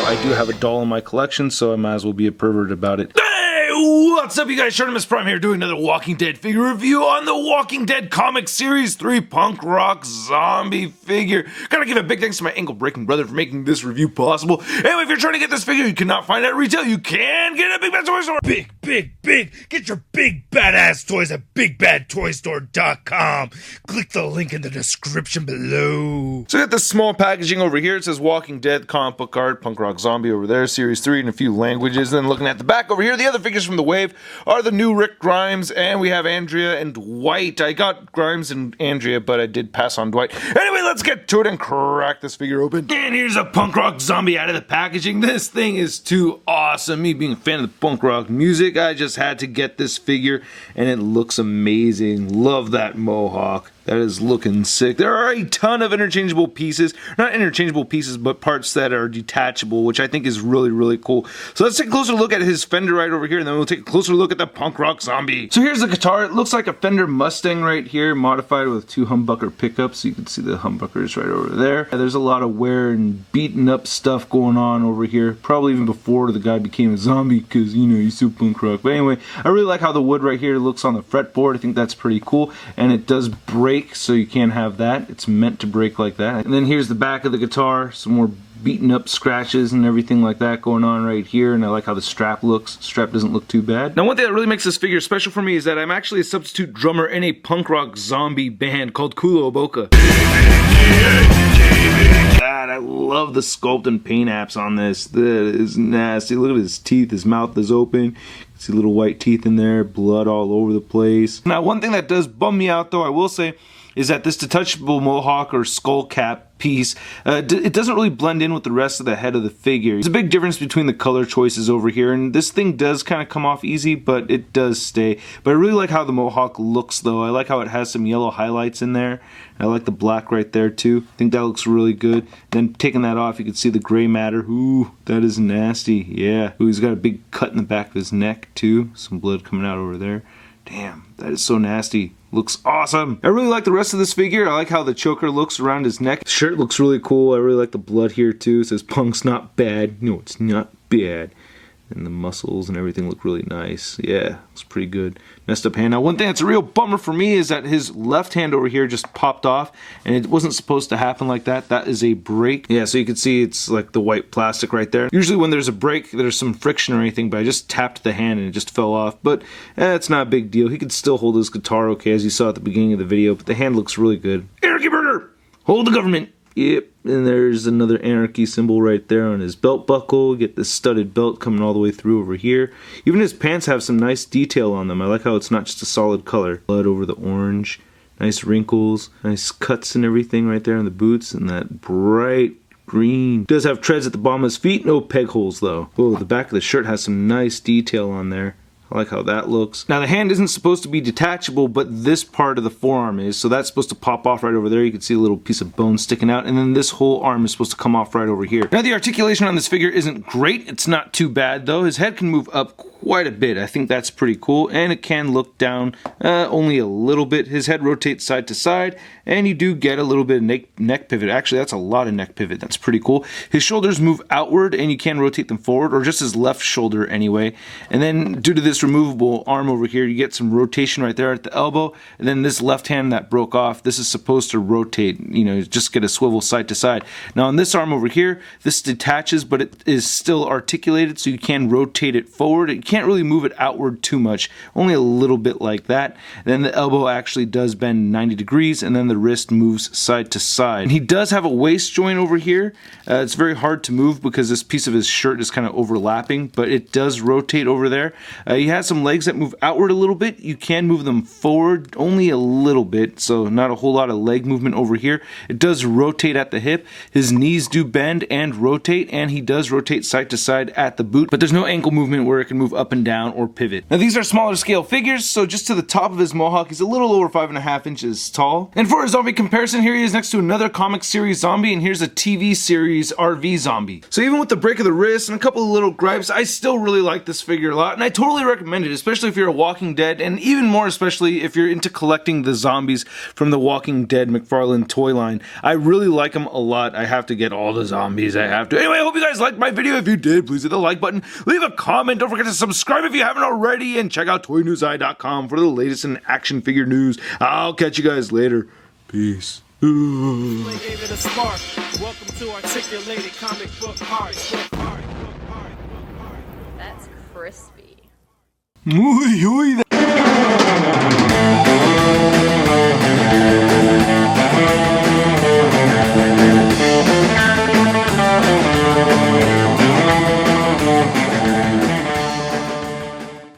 I do have a doll in my collection, so I might as well be a pervert about it. What's up, you guys? Prime here doing another Walking Dead figure review on the Walking Dead comic series 3 punk rock zombie figure. Gotta give a big thanks to my ankle-breaking brother for making this review possible. Anyway, if you're trying to get this figure you cannot find it at retail, you can get it at Big Bad Toy Store. Big! Get your big badass toys at BigBadToyStore.com. Click the link in the description below. So I got this small packaging over here. It says Walking Dead comic book art, punk rock zombie over there, series 3 in a few languages. Then looking at the back over here, the other figures from the wave are the new Rick Grimes, and we have Andrea and Dwight. I got Grimes and Andrea, but I did pass on Dwight. Anyway, let's get to it and crack this figure open. And here's a punk rock zombie out of the packaging. This thing is too awesome. Me being a fan of the punk rock music, I just had to get this figure, and it looks amazing. Love that mohawk. That is looking sick. There are a ton of interchangeable pieces. Not interchangeable pieces, but parts that are detachable, which I think is really, really cool. So let's take a closer look at his Fender right over here, and then we'll take a closer look at the punk rock zombie. So here's the guitar. It looks like a Fender Mustang right here, modified with 2 humbucker pickups. You can see the humbuckers right over there. There's a lot of wear and beaten up stuff going on over here. Probably even before the guy became a zombie, because, you know, he's so punk rock. But anyway, I really like how the wood right here looks on the fretboard. I think that's pretty cool, and it does break, so you can't have that. It's meant to break like that. And then here's the back of the guitar, some more beaten up scratches and everything like that going on right here, and I like how the strap looks. Strap doesn't look too bad. Now, one thing that really makes this figure special for me is that I'm actually a substitute drummer in a punk rock zombie band called Kulo Boca. God, I love the sculpt and paint apps on this. That is nasty. Look at his teeth. His mouth is open. You can see little white teeth in there, blood all over the place. Now, one thing that does bum me out, though, I will say, is that this detachable mohawk or skull cap piece, it doesn't really blend in with the rest of the head of the figure. There's a big difference between the color choices over here, and this thing does kind of come off easy, but it does stay. But I really like how the mohawk looks, though. I like how it has some yellow highlights in there. I like the black right there, too. I think that looks really good. Then taking that off, you can see the gray matter. Ooh, that is nasty. Yeah. Ooh, he's got a big cut in the back of his neck, too. Some blood coming out over there. Damn, that is so nasty. Looks awesome. I really like the rest of this figure. I like how the choker looks around his neck. The shirt looks really cool. I really like the blood here too. It says punk's not bad. No, it's not bad. And the muscles and everything look really nice. Yeah, it's pretty good. Messed up hand. Now, one thing that's a real bummer for me is that his left hand over here just popped off, and it wasn't supposed to happen like that. That is a break. Yeah, so you can see it's like the white plastic right there. Usually when there's a break, there's some friction or anything, but I just tapped the hand and it just fell off. But it's not a big deal. He could still hold his guitar okay, as you saw at the beginning of the video, but the hand looks really good. Anarchy Burger! Hold the government! Yep, and there's another anarchy symbol right there on his belt buckle. Get this studded belt coming all the way through over here. Even his pants have some nice detail on them. I like how it's not just a solid color. Blood over the orange, nice wrinkles, nice cuts and everything right there on the boots, and that bright green. Does have treads at the bottom of his feet, no peg holes though. Oh, the back of the shirt has some nice detail on there. I like how that looks. Now, the hand isn't supposed to be detachable, but this part of the forearm is, so that's supposed to pop off right over there. You can see a little piece of bone sticking out, and then this whole arm is supposed to come off right over here. Now, the articulation on this figure isn't great. It's not too bad, though. His head can move up quite a bit. I think that's pretty cool, and it can look down only a little bit. His head rotates side to side, and you do get a little bit of neck pivot. Actually, that's a lot of neck pivot. That's pretty cool. His shoulders move outward, and you can rotate them forward, or just his left shoulder anyway. And then, due to this removable arm over here, you get some rotation right there at the elbow, and then this left hand that broke off, this is supposed to rotate, you know, just get a swivel side to side. Now on this arm over here, this detaches, but it is still articulated, so you can rotate it forward. You can't really move it outward too much, only a little bit like that. Then the elbow actually does bend 90 degrees, and then the wrist moves side to side. And he does have a waist joint over here. It's very hard to move because this piece of his shirt is kind of overlapping, but it does rotate over there. He has some legs that move outward a little bit. You can move them forward only a little bit, so not a whole lot of leg movement over here. It does rotate at the hip. His knees do bend and rotate, and he does rotate side to side at the boot, but there's no ankle movement where it can move up and down or pivot. Now, these are smaller scale figures, so just to the top of his mohawk, he's a little over 5.5 inches tall. And for a zombie comparison, here he is next to another comic series zombie, and here's a TV series RV zombie. So even with the break of the wrist and a couple of little gripes, I still really like this figure a lot, and I totally recommend recommend it, especially if you're a Walking Dead, and even more especially if you're into collecting the zombies from the Walking Dead McFarlane toy line. I really like them a lot. I have to get all the zombies. I have to. Anyway, I hope you guys liked my video. If you did, please hit the like button, leave a comment, don't forget to subscribe if you haven't already, and check out toynewseye.com for the latest in action figure news. I'll catch you guys later. Peace. Gave it a spark. Welcome to Articulated Comic Book Art. That's crispy. Ooh, ooh,